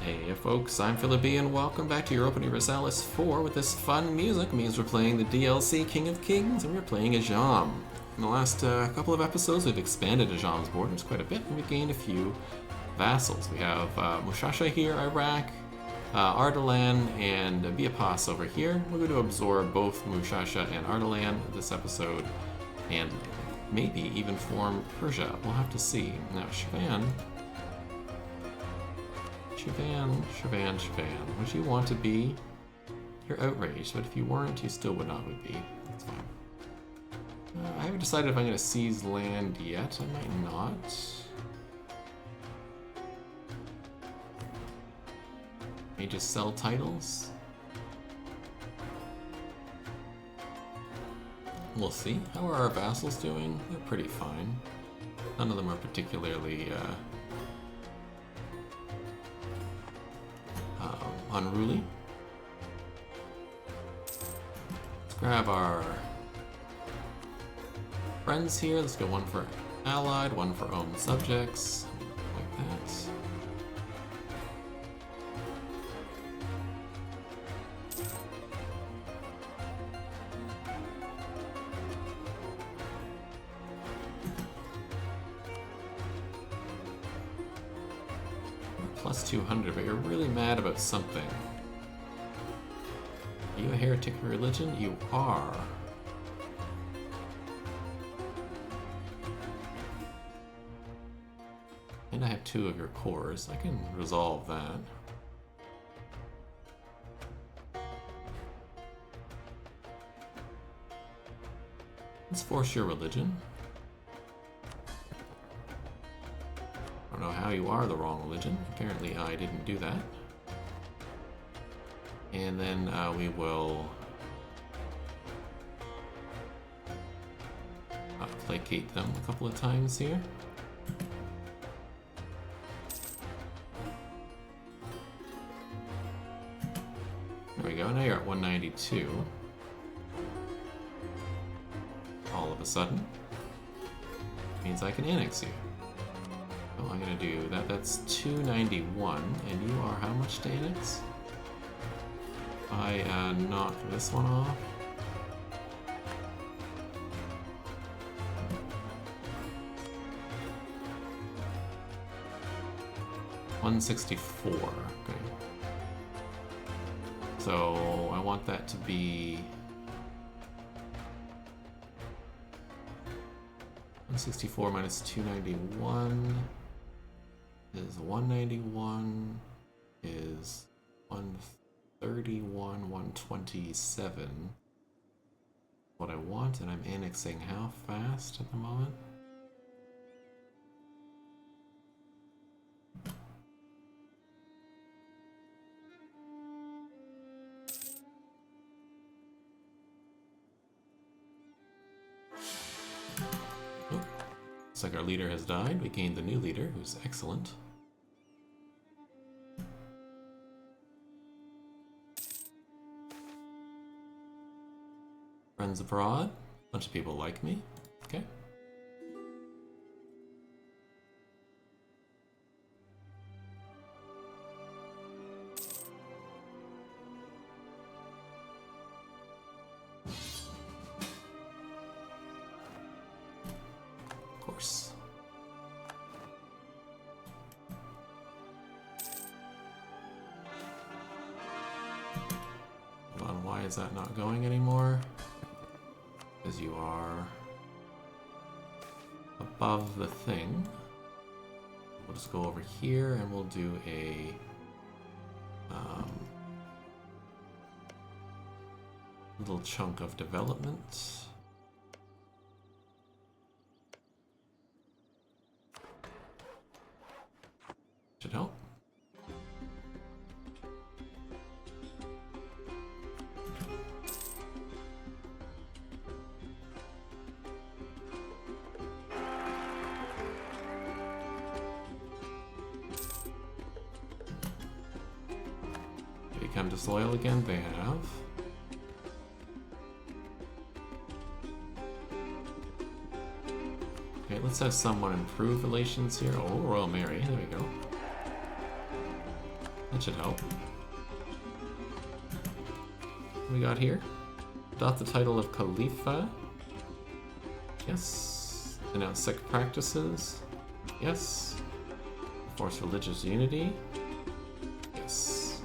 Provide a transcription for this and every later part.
Hey folks, I'm Philip B and welcome back to Europa Universalis IV with this fun music. It means we're playing the DLC King of Kings and we're playing Ajam. In the last couple of episodes we've expanded Ajam's borders quite a bit and we've gained a few vassals. We have Mushasha here, Iraq, Ardalan, and Biapas over here. We're going to absorb both Mushasha and Ardalan this episode and maybe even form Persia. We'll have to see. Now Shavan, would you want to be? You're outraged, but if you weren't, you still would not be. That's fine. I haven't decided if I'm going to seize land yet. I might not. May just sell titles. We'll see. How are our vassals doing? They're pretty fine. None of them are particularly unruly. Let's grab our friends here. Let's go one for allied, one for owned subjects, like that. Plus 200, but you're really mad about something. Are you a heretic religion? You are. And I have 2 of your cores. I can resolve that. Let's force your religion. I don't know how you are the wrong religion. Apparently I didn't do that. And then we will placate them a couple of times here. There we go, now you're at 192. All of a sudden. Means I can annex you. Oh, I'm gonna do that. That's 291, and you are how much to annex? I knock this one off. $164. Okay. So I want that to be 164 minus 291 is 191 is 131, 127. What I want, and I'm annexing how fast at the moment? Looks like our leader has died. We gained the new leader, who's excellent. Friends abroad. Bunch of people like me. Okay. Of course. Hold on, why is that not going anymore? Because you are above the thing. We'll just go over here and we'll do a little chunk of development. Should help. Become disloyal again? They have. Okay, let's have someone improve relations here. Oh, Royal Mary, there we go. That should help. What we got here? Adopt the title of Khalifa. Yes. Announce sect practices. Yes. Enforce religious unity. Yes.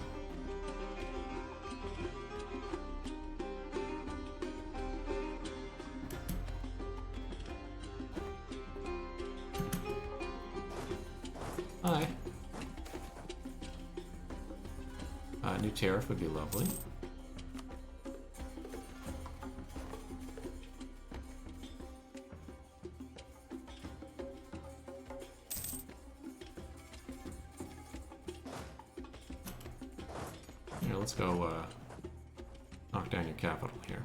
Hi. New tariff would be lovely. Here, let's go knock down your capital here.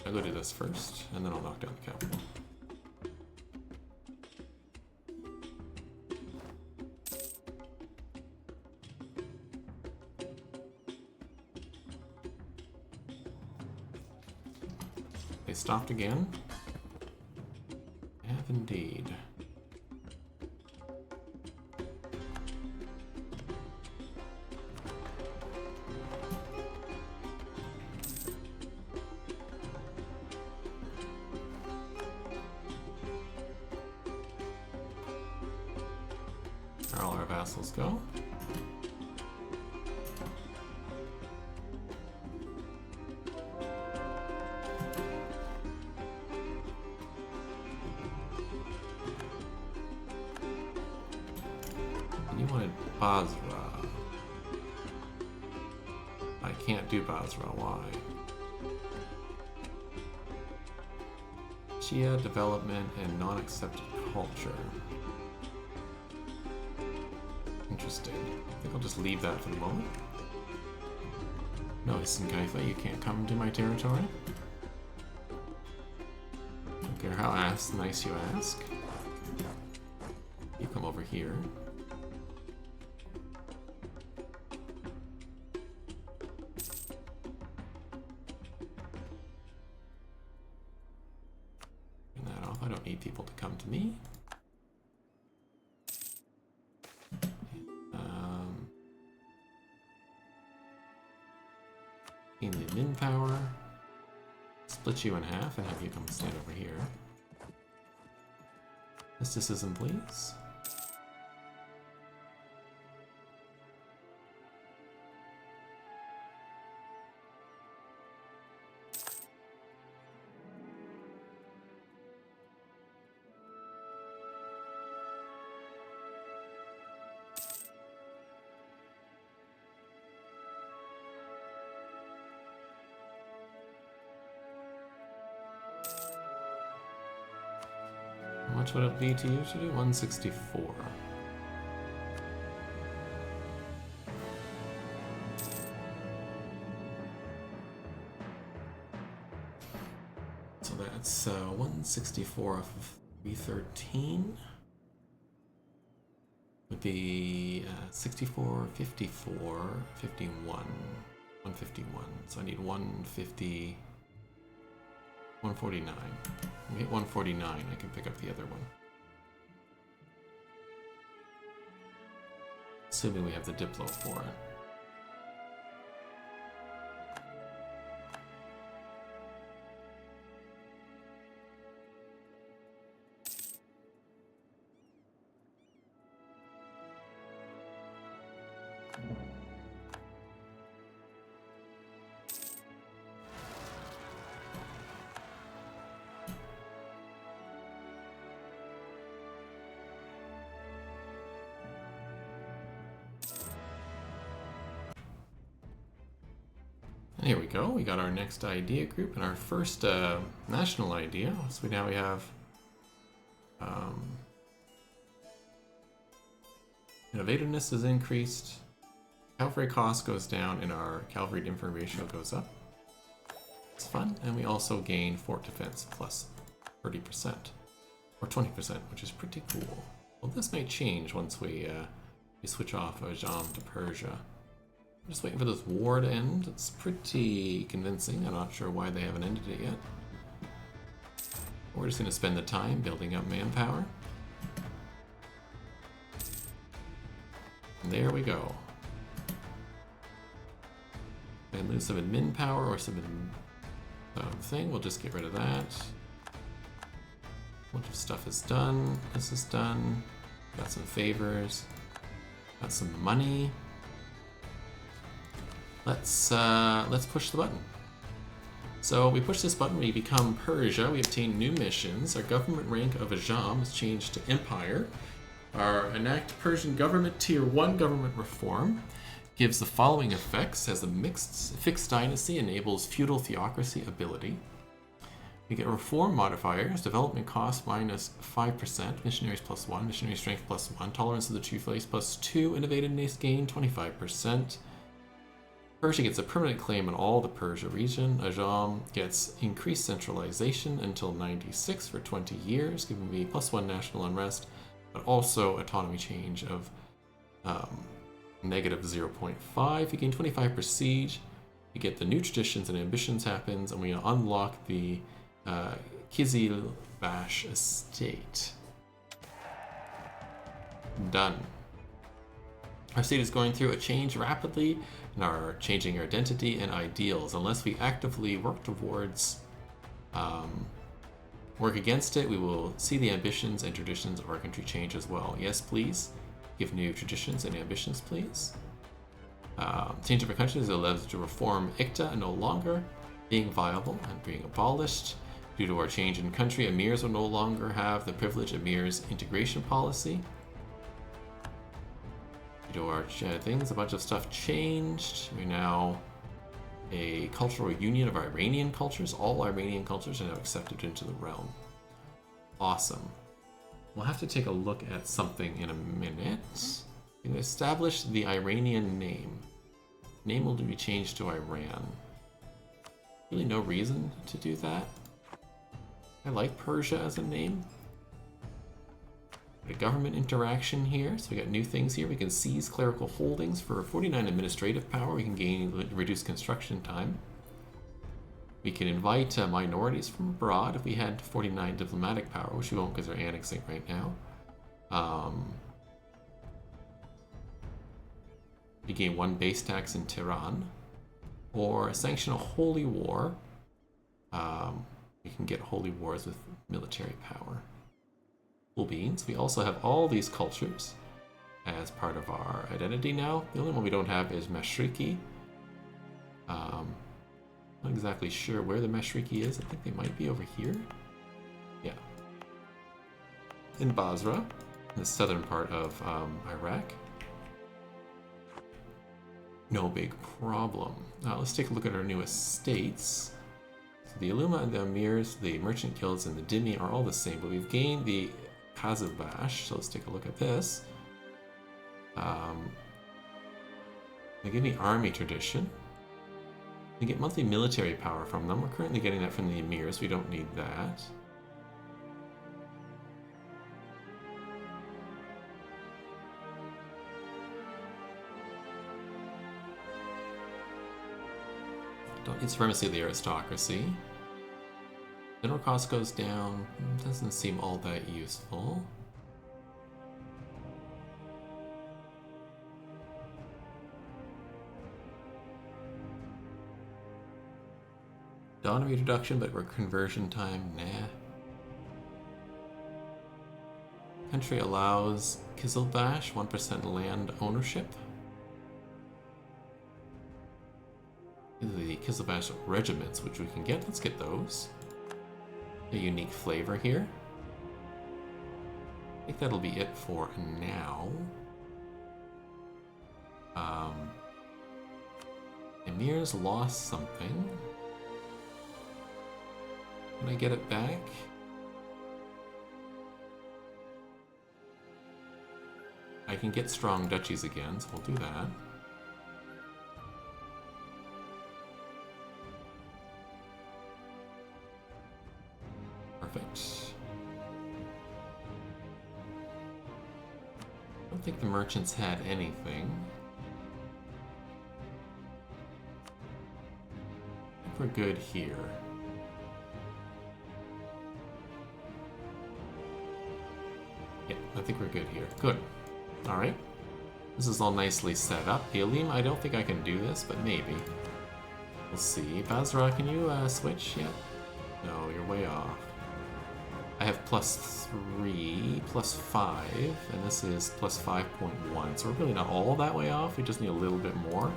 I'll go do this first, and then I'll knock down the capital. They stopped again? Have indeed. Where all our vassals go? You wanted Basra. I can't do Basra, why? Shia development and non-accepted culture. Interesting. I think I'll just leave that for the moment. No, Sinkaifa, you can't come to my territory. Don't care how nice you ask. You come over here. Turn that off. I don't need people to come to me. In the min power, split you in half and have you come stand over here. Mysticism, please. How much would it be to you to do? 164. So that's 164 off of 313. Would be 64, 54, 51, 151. So I need 150. 149. We hit 149, I can pick up the other one. Assuming we have the Diplo for it. And here we go, we got our next idea group and our first national idea. So now we have innovativeness is increased, cavalry cost goes down, and our cavalry infantry ratio goes up. It's fun, and we also gain fort defense plus 30%, or 20%, which is pretty cool. Well, this may change once we switch off Ajam to Persia. I'm just waiting for this war to end. It's pretty convincing. I'm not sure why they haven't ended it yet. We're just going to spend the time building up manpower. And there we go. And lose some admin power or some thing. We'll just get rid of that. A bunch of stuff is done. This is done. Got some favors. Got some money. Let's push the button. So we push this button, we become Persia, we obtain new missions. Our government rank of Ajam is changed to Empire. Our enact Persian government Tier 1 government reform gives the following effects: has a fixed dynasty, enables feudal theocracy ability. We get reform modifiers, development cost minus 5%, missionaries plus 1, missionary strength plus 1, tolerance of the true faith plus 2, innovativeness gain 25%. Persia gets a permanent claim in all the Persia region. Ajam gets increased centralization until 96 for 20 years, giving me plus 1 national unrest, but also autonomy change of negative 0.5. You gain 25 prestige. You get the new traditions and ambitions happens, and we unlock the Kizilbash estate. Done. Our state is going through a change rapidly and are changing our identity and ideals. Unless we actively work towards, work against it, we will see the ambitions and traditions of our country change as well. Yes, please. Give new traditions and ambitions, please. Change of our country is allowed to reform ICTA no longer being viable and being abolished. Due to our change in country, emirs will no longer have the privilege of emirs integration policy. Due to our things, a bunch of stuff changed. We're now a cultural union of Iranian cultures. All Iranian cultures are now accepted into the realm. Awesome. We'll have to take a look at something in a minute. We can establish the Iranian name. Name will be changed to Iran. Really no reason to do that. I like Persia as a name. A government interaction here, so we got new things here. We can seize clerical holdings for 49 administrative power. We can gain reduced construction time. We can invite minorities from abroad if we had 49 diplomatic power, which we won't because they're annexing right now. We gain 1 base tax in Tehran, or sanction a holy war. We can get holy wars with military power. Cool beans. We also have all these cultures as part of our identity now. The only one we don't have is Mashriki. Not exactly sure where the Mashriki is. I think they might be over here. Yeah. In Basra, in the southern part of Iraq. No big problem. Now let's take a look at our new estates. So the Aluma and the Amirs, the Merchant Guilds, and the Dhimmi are all the same, but we've gained the Kazakbash, so let's take a look at this. They give me army tradition. We get monthly military power from them. We're currently getting that from the Emirs. We don't need that. Don't need supremacy of the aristocracy. General cost goes down. Doesn't seem all that useful. Autonomy reduction, but we're conversion time, nah. Country allows Kizilbash 1% land ownership. The Kizilbash regiments, which we can get. Let's get those. A unique flavor here. I think that'll be it for now. Emir's lost something. Can I get it back? I can get strong duchies again, so we'll do that. Perfect. I don't think the merchants had anything. I think we're good here. I think we're good here. Good. Alright. This is all nicely set up. The Ulima, I don't think I can do this, but maybe. We'll see. Basra, can you switch yet? No, you're way off. I have +3, +5, and this is +5.1, so we're really not all that way off. We just need a little bit more.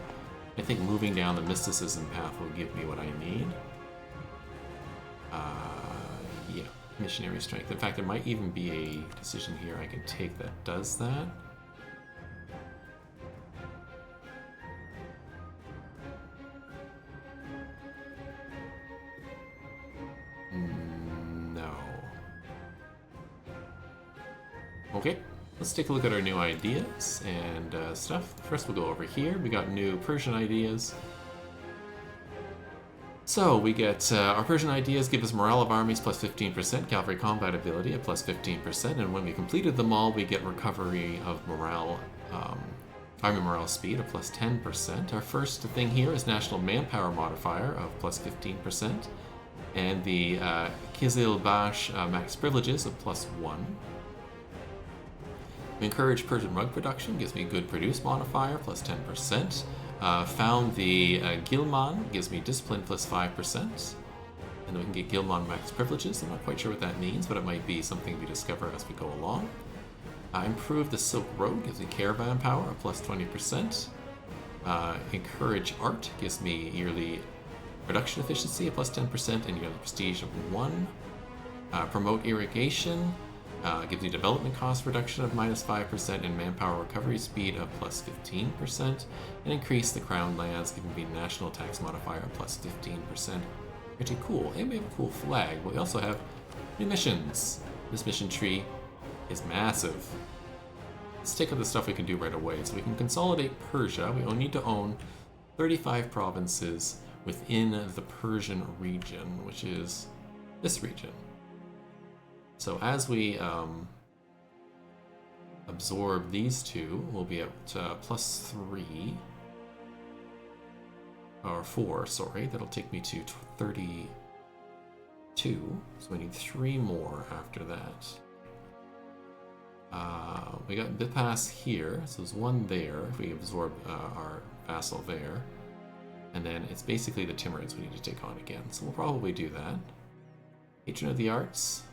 I think moving down the mysticism path will give me what I need. Yeah, missionary strength. In fact, there might even be a decision here I can take that does that. No. Okay, let's take a look at our new ideas and stuff. First we'll go over here. We got new Persian ideas. So we get our Persian ideas give us morale of armies plus 15%, cavalry combat ability at plus 15%, and when we completed them all, we get recovery of morale, army morale speed of plus 10%. Our first thing here is national manpower modifier of plus 15%, and the Kizil Bash max privileges of plus 1. We encourage Persian rug production, gives me good produce modifier plus 10%. Found the Gilman, gives me discipline plus 5%. And then we can get Gilman max privileges. I'm not quite sure what that means, but it might be something we discover as we go along. Improve the Silk Road, gives me caravan power of plus 20%. Encourage art, gives me yearly production efficiency of plus 10% and yearly prestige of 1. Promote irrigation, gives me development cost reduction of minus 5% and manpower recovery speed of plus 15%, and increase the crown lands, giving me national tax modifier of plus 15%. Pretty cool. And we have a cool flag, but we also have new missions. This mission tree is massive. Let's take up the stuff we can do right away. So we can consolidate Persia. We only need to own 35 provinces within the Persian region, which is this region. So as we absorb these two, we'll be at plus 3, or 4, sorry. That'll take me to 32. So we need 3 more after that. We got bypass here, so there's 1 there if we absorb our vassal there. And then it's basically the Timurids we need to take on again. So we'll probably do that. Patron of the Arts.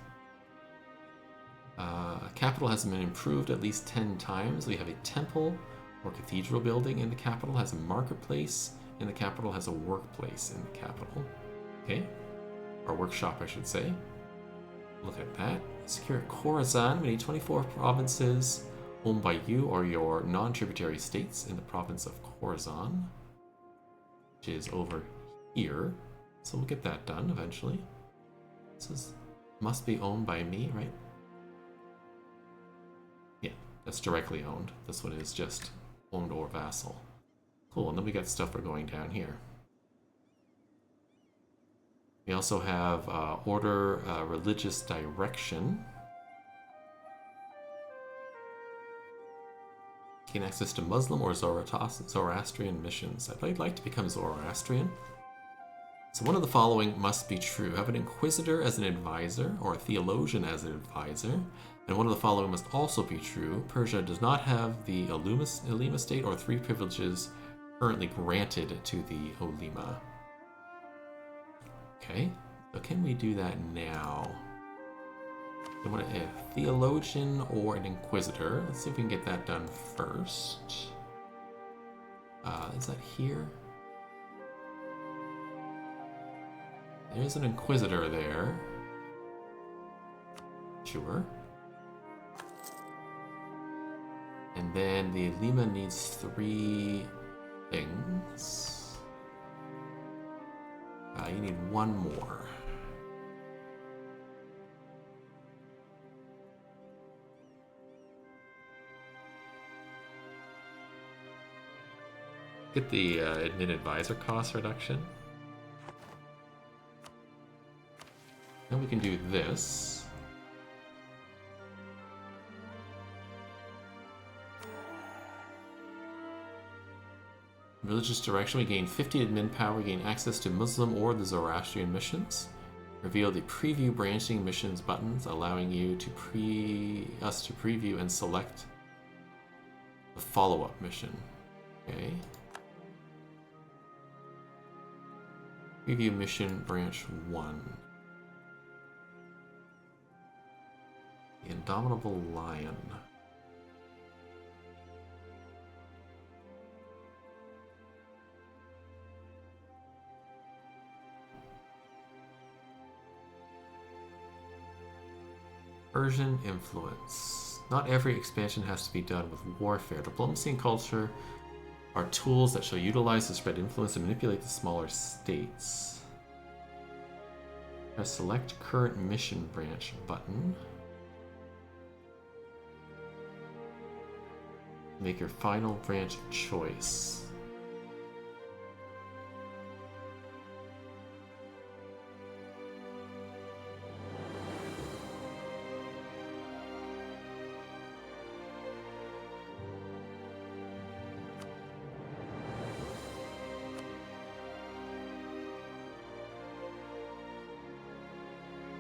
Capital has been improved at least 10 times. We have a temple or cathedral building in the capital, has a marketplace in the capital, has a workplace in the capital. Okay, or workshop I should say. Look at that. Secure Khorasan. We need 24 provinces owned by you or your non-tributary states in the province of Khorasan, which is over here. So we'll get that done eventually. This must be owned by me, right? That's directly owned. This one is just owned or vassal. Cool, and then we got stuff we're going down here. We also have order religious direction. Gain access to Muslim or Zoroastrian missions. I'd like to become Zoroastrian. So one of the following must be true. Have an inquisitor as an advisor or a theologian as an advisor. And one of the following must also be true. Persia does not have the Ulima state or 3 privileges currently granted to the Ulima. Okay, so can we do that now? I want a theologian or an inquisitor. Let's see if we can get that done first. Is that here? There's an inquisitor there. Sure. And then the Lima needs 3 things. You need 1 more. Get the admin advisor cost reduction. Then we can do this. Religious direction, we gain 50 admin power, we gain access to Muslim or the Zoroastrian missions. Reveal the preview branching missions buttons, allowing you to us to preview and select the follow-up mission. Okay. Preview mission branch 1. The Indomitable Lion. Persian influence. Not every expansion has to be done with warfare. Diplomacy and culture are tools that shall utilize to spread influence and manipulate the smaller states. Press select current mission branch button. Make your final branch choice.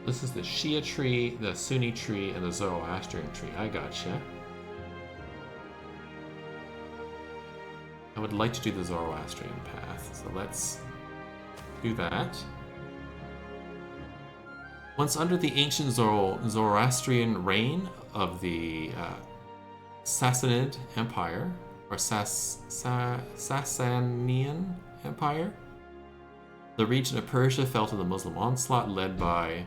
This is the Shia tree, the Sunni tree, and the Zoroastrian tree. I gotcha. I would like to do the Zoroastrian path, so let's do that. Once under the ancient Zoroastrian reign of the Sassanid Empire, or Sasanian Empire, the region of Persia fell to the Muslim onslaught led by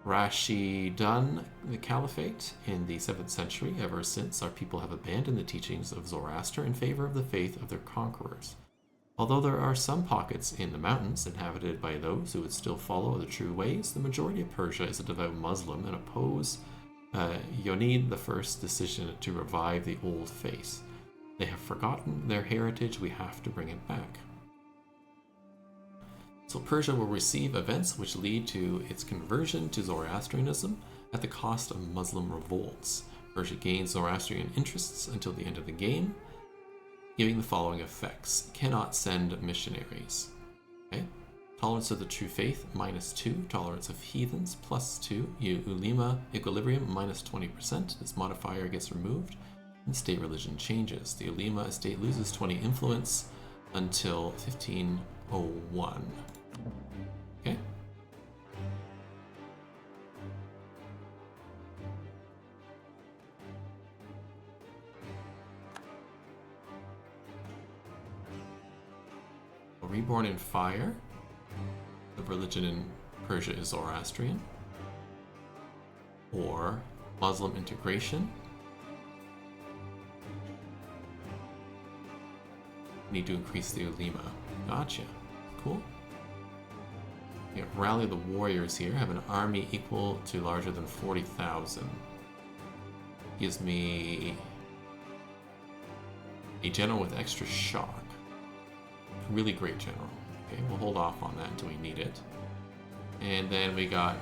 Rashidun, the Caliphate, in the 7th century. Ever since, our people have abandoned the teachings of Zoroaster in favor of the faith of their conquerors. Although there are some pockets in the mountains inhabited by those who would still follow the true ways, the majority of Persia is a devout Muslim and oppose Yonid I's decision to revive the old faith. They have forgotten their heritage. We have to bring it back. So Persia will receive events which lead to its conversion to Zoroastrianism at the cost of Muslim revolts. Persia gains Zoroastrian interests until the end of the game, giving the following effects. Cannot send missionaries. Okay. Tolerance of the true faith, -2. Tolerance of heathens, +2. Ulema equilibrium, -20%. This modifier gets removed, and state religion changes. The Ulema estate loses 20 influence until 1501. Okay. Reborn in Fire. The religion in Persia is Zoroastrian. Or Muslim integration. Need to increase the Ulema. Gotcha. Cool. Yeah, rally the warriors here. Have an army equal to larger than 40,000. Gives me a general with extra shock. Really great general. Okay, we'll hold off on that until we need it. And then we got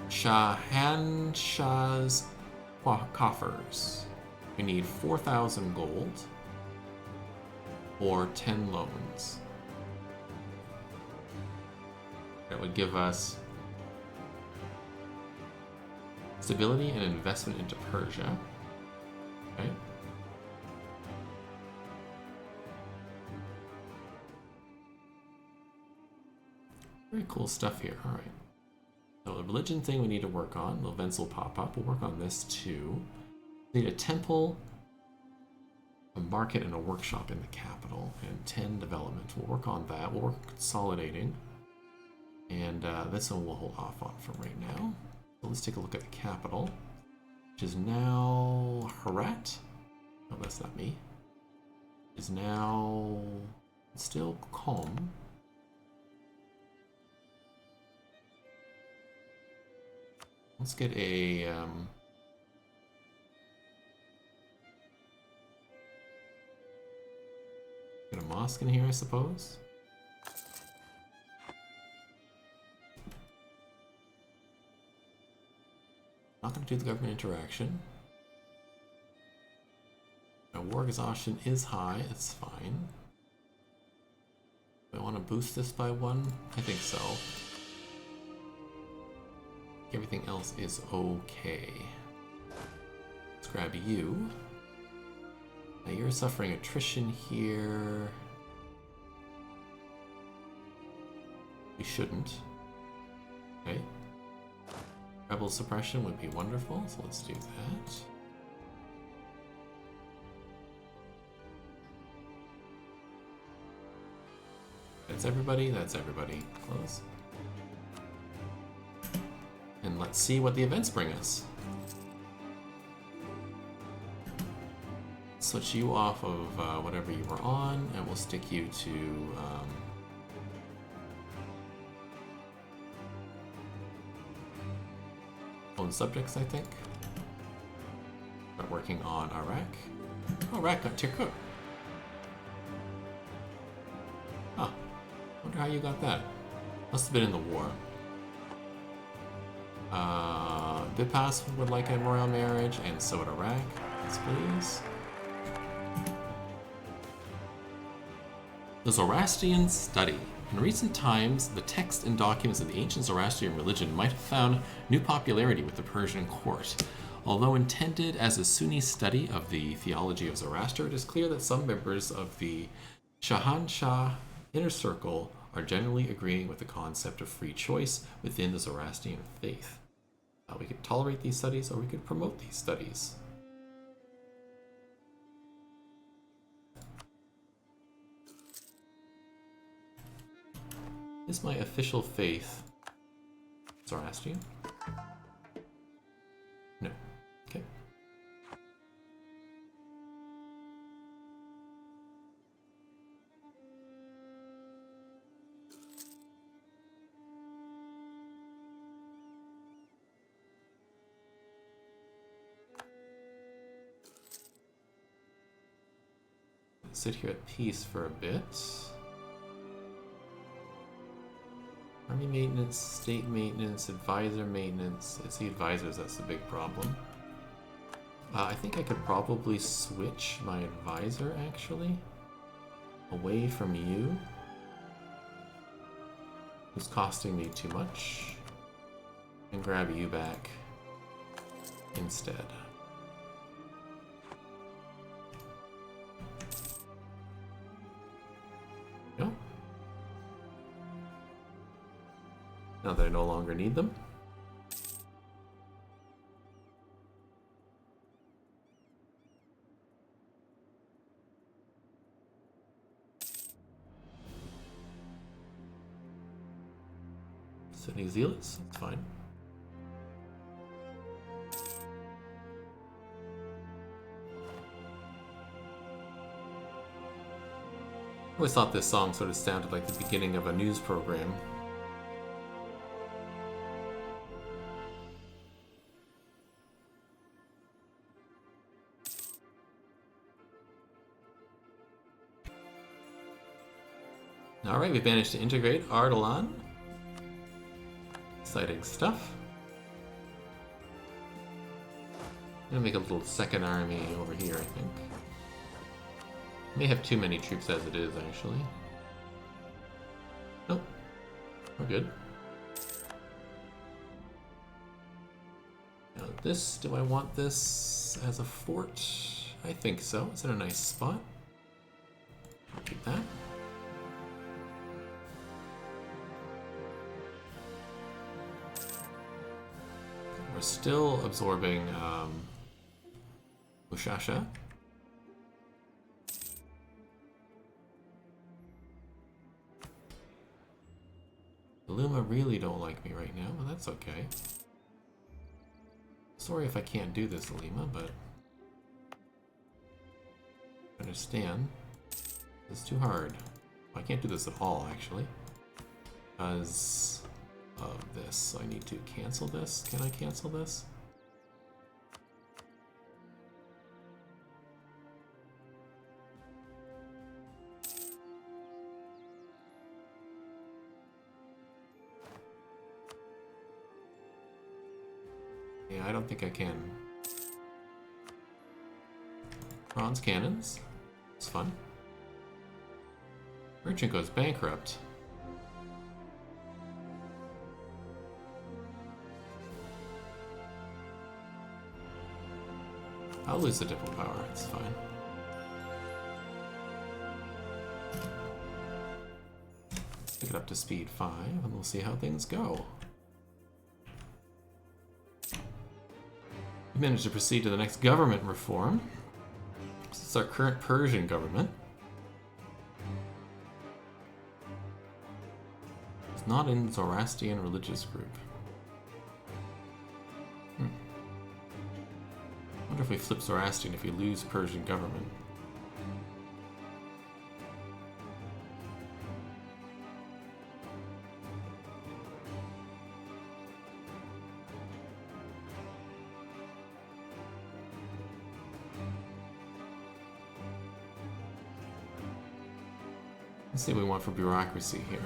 Shahanshah's coffers. We need 4,000 gold or 10 loans. That would give us stability and investment into Persia. Okay. Very cool stuff here. All right. So the religion thing we need to work on. The events will pop up. We'll work on this too. We need a temple, a market, and a workshop in the capital, and 10 development. We'll work on that. We'll work on consolidating. And this one we'll hold off on for right now. So let's take a look at the capital, which is now Herat. No, that's not me. Is now still Qom. Let's get a get a mosque in here, I suppose. Not going to do the government interaction. My war exhaustion is high. It's fine. Do I want to boost this by 1? I think so. Everything else is okay. Let's grab you. Now you're suffering attrition here. We shouldn't. Okay. Rebel suppression would be wonderful, so let's do that. That's everybody, that's everybody. Close. And let's see what the events bring us. Switch you off of whatever you were on, and we'll stick you to own subjects, I think. Start working on Iraq. Oh, Iraq got Kirkuk. Huh. Wonder how you got that. Must have been in the war. Bipas would like a royal marriage, and so would Iraq. Yes, please. The Zoroastrian study. In recent times, the texts and documents of the ancient Zoroastrian religion might have found new popularity with the Persian court. Although intended as a Sunni study of the theology of Zoroaster, it is clear that some members of the Shahanshah inner circle are generally agreeing with the concept of free choice within the Zoroastrian faith. We could tolerate these studies, or we could promote these studies. Is my official faith Zoroastrian? No. Okay. Sit here at peace for a bit. Army maintenance, state maintenance, advisor maintenance. It's the advisors that's the big problem. I think I could probably switch my advisor, actually, away from you. Who's costing me too much. And grab you back instead. No? Now that I no longer need them. Sydney Zealots, that's fine. I always thought this song sort of sounded like the beginning of a news program. Alright, we've managed to integrate Ardalan. Exciting stuff. I'm gonna make a little second army over here, I think. May have too many troops as it is, actually. Nope. We're good. Now this, do I want this as a fort? I think so. It's in a nice spot. I'll keep that. We're still absorbing Mushasha. The Luma really don't like me right now, but that's okay. Sorry if I can't do this, Lima, but I understand. It's too hard. I can't do this at all, actually, because of this. So I need to cancel this. Can I cancel this? Yeah, I don't think I can. Bronze cannons. It's fun. Merchant goes bankrupt. I'll lose the diplo power, it's fine. Let's pick it up to speed 5 and we'll see how things go. We managed to proceed to the next government reform. This is our current Persian government. It's not in Zoroastrian religious group. I wonder if we flip Zoroastrian if we lose Persian government. Let's see what we want for bureaucracy here.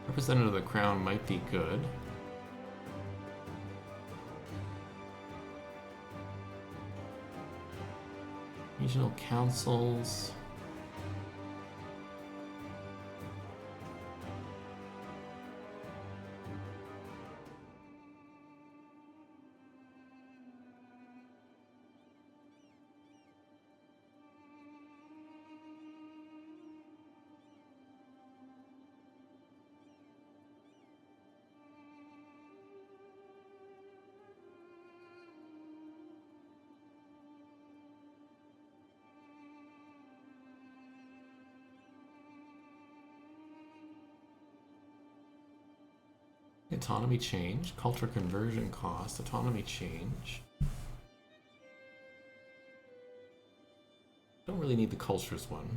Representative of the Crown might be good. Regional councils. Autonomy change, culture conversion cost, autonomy change. Don't really need the cultures one.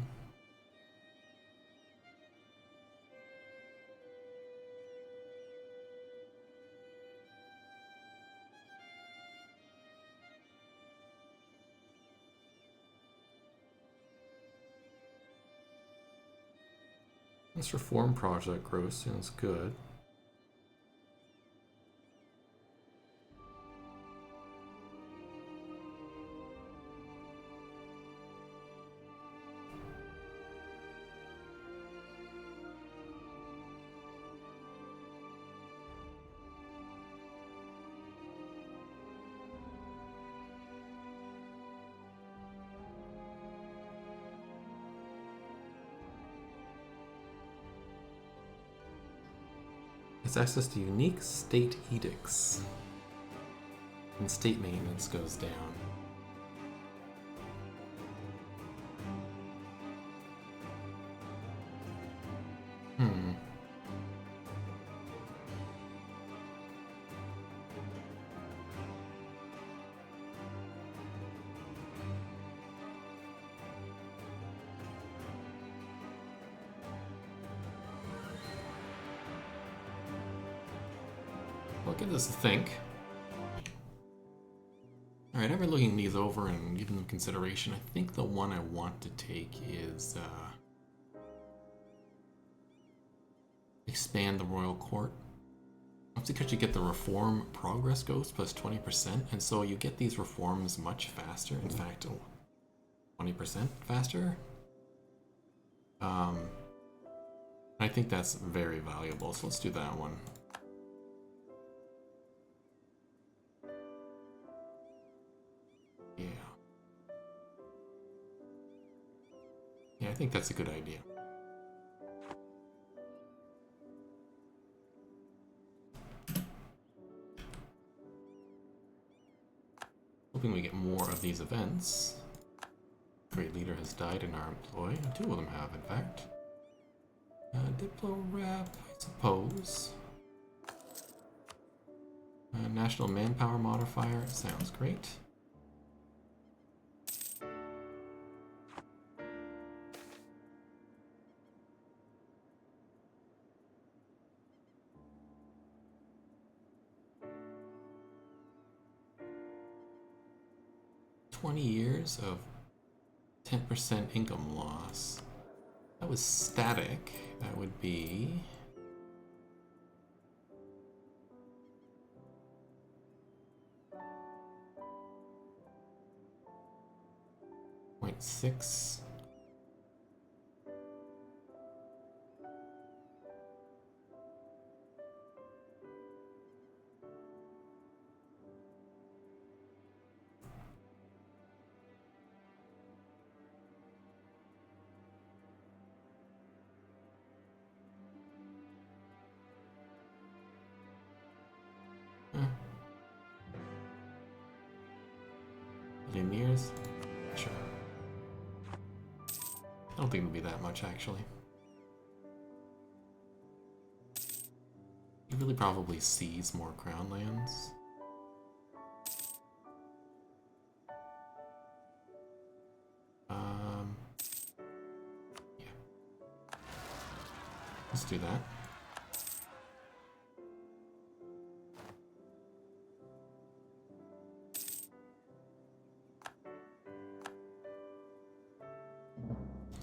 This reform project growth sounds good. It's access to unique state edicts. And state maintenance goes down. I'll give this a think. Alright, after looking these over and giving them consideration, I think the one I want to take is expand the royal court. That's because you get the reform progress ghost plus 20%, and so you get these reforms much faster. In fact, 20% faster. I think that's very valuable, so let's do that one. Yeah, I think that's a good idea. Hoping we get more of these events. Great leader has died in our employ. 2 of them have, in fact. Diplo rep, I suppose. National manpower modifier, sounds great. $20 of 10% income loss. That was static. That would be 0.6. Lumire's? Sure. I don't think it'll be that much, actually. He really probably sees more crown lands. Yeah. Let's do that.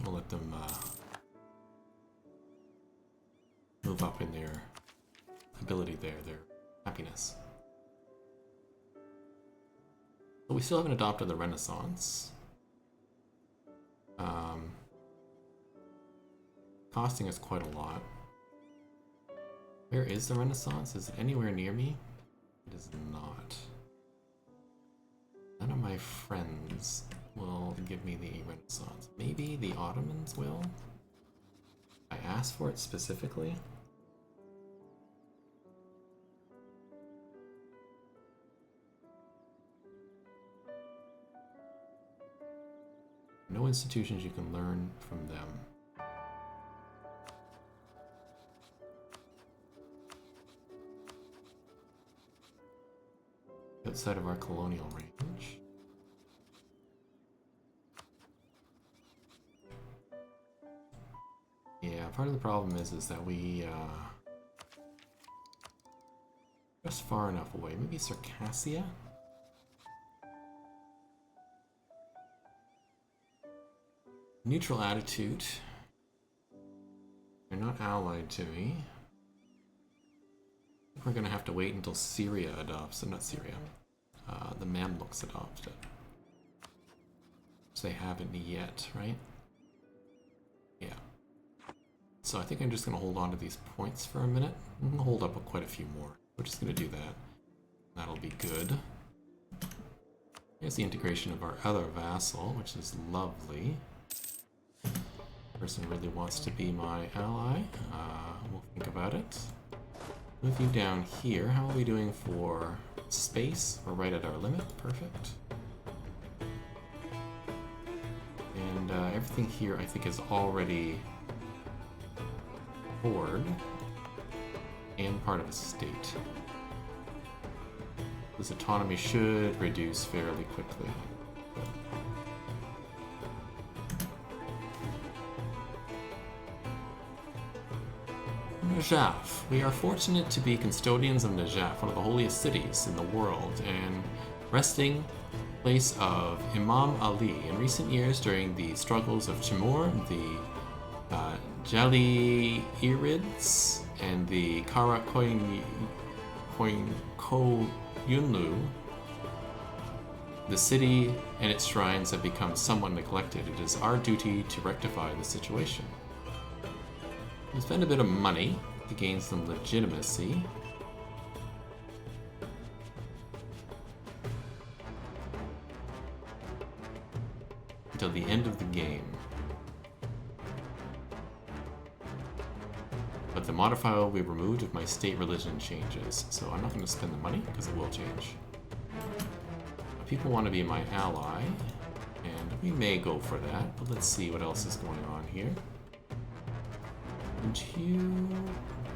I'll let them move up in their ability there, their happiness. But we still haven't adopted the Renaissance. Costing us quite a lot. Where is the Renaissance? Is it anywhere near me? It is not. None of my friends will give me the Renaissance. Maybe the Ottomans will? I asked for it specifically. No institutions you can learn from them. Outside of our colonial range. Yeah, part of the problem is that we just far enough away. Maybe Circassia? Neutral attitude. They're not allied to me. We're gonna have to wait until Syria adopts it. Not Syria. The Mamluks adopt it. So they haven't yet, right? Yeah. So I think I'm just gonna hold on to these points for a minute. I'm gonna hold up quite a few more. We're just gonna do that. That'll be good. Here's the integration of our other vassal, which is lovely. Person really wants to be my ally. We'll think about it. Move you down here. How are we doing for space? We're right at our limit. Perfect. And everything here I think is already board and part of a state. This autonomy should reduce fairly quickly. Najaf. We are fortunate to be custodians of Najaf, one of the holiest cities in the world, and resting place of Imam Ali. In recent years, during the struggles of Timur, the Jaliyirids, and the Karakoyunlu, the city and its shrines have become somewhat neglected. It is our duty to rectify the situation. We spend a bit of money to gain some legitimacy. Until the end of the game. But the modifier will be removed if my state religion changes, so I'm not going to spend the money because it will change. But people want to be my ally, and we may go for that, but let's see what else is going on here. Would you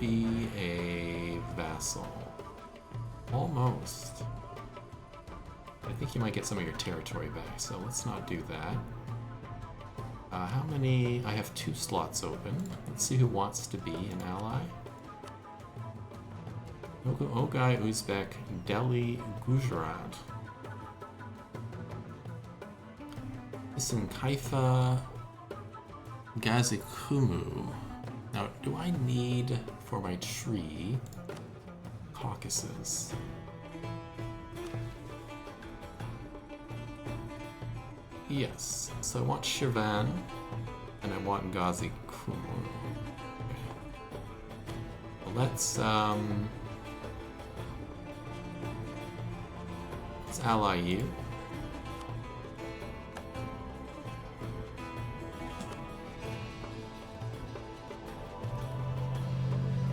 be a vassal? Almost. I think you might get some of your territory back, so let's not do that. How many? I have 2 slots open. Let's see who wants to be an ally. Ogai, Uzbek, Delhi, Gujarat. Listen, Kaifa, Gazikumu. Now, do I need, for my tree, Caucasus? Yes. So I want Shirvan, and I want Ghazi Kumur. Okay. Well, let's ally you.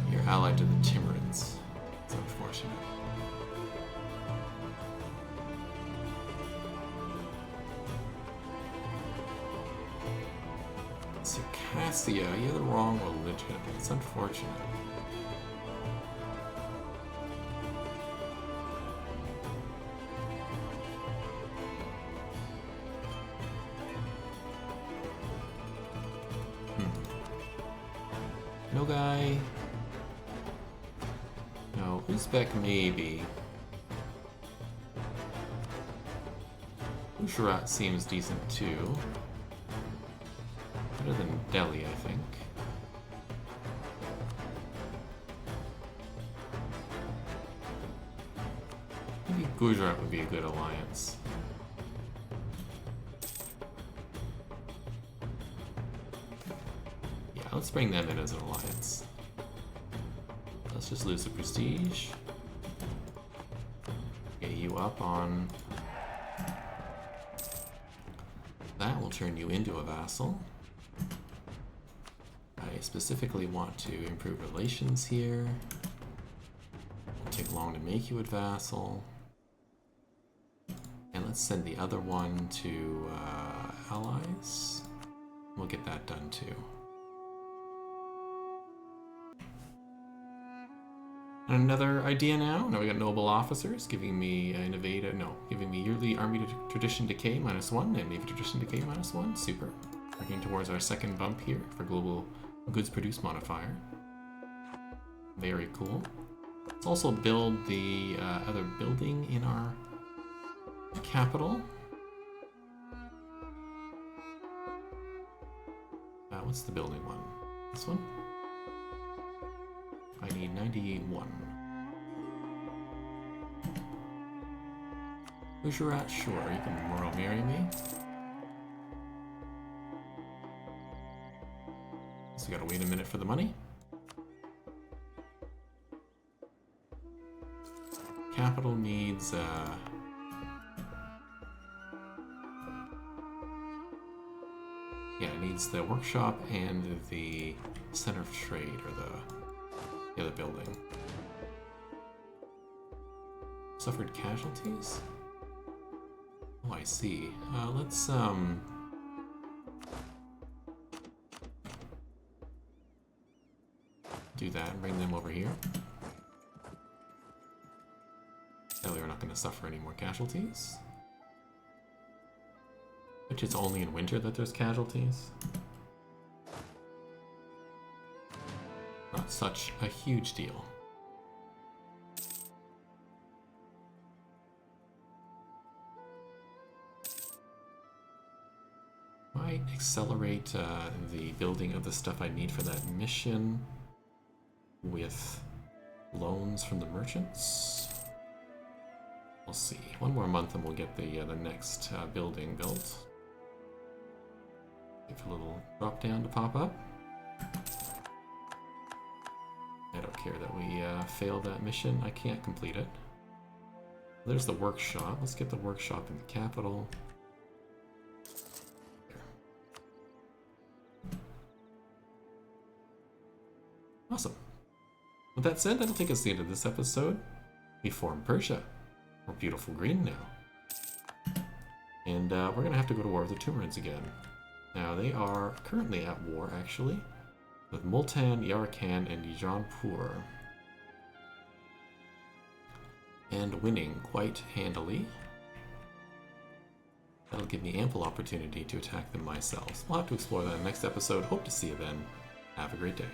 You're allied to the Timurids. It's unfortunate. Circassia, you're the wrong religion. It's unfortunate. No guy. No, Uzbek maybe. Gujarat seems decent too. Better than Delhi, I think. Maybe Gujarat would be a good alliance. Yeah, let's bring them in as an alliance. Let's just lose the prestige. Get you up on... That will turn you into a vassal. I specifically want to improve relations here. Won't take long to make you a vassal. And let's send the other one to allies. We'll get that done too. And another idea now. Now we got noble officers giving me giving me yearly army tradition decay -1 and navy tradition decay -1. Super. Working towards our second bump here for global goods produced modifier. Very cool. Let's also build the other building in our capital. What's the building one? This one? I need 91. Gujarat, sure, you can royal marry me. So we gotta wait a minute for the money. Capital needs yeah, it needs the workshop and the center of trade, or the other building. Suffered casualties? Oh, I see. Let's do that and bring them over here. That way we're not going to suffer any more casualties. Which it's only in winter that there's casualties. Not such a huge deal. Might accelerate the building of the stuff I need for that mission with loans from the merchants. We'll see. One more month and we'll get the next building built. Wait for a little drop down to pop up. I don't care that we failed that mission. I can't complete it. There's the workshop. Let's get the workshop in the capital. There. Awesome. With that said, that'll take us to the end of this episode. We form Persia. We're beautiful green now. And we're going to have to go to war with the Timurids again. Now, they are currently at war, actually, with Multan, Yarkand, and Jaunpur. And winning quite handily. That'll give me ample opportunity to attack them myself. We'll have to explore that in the next episode. Hope to see you then. Have a great day.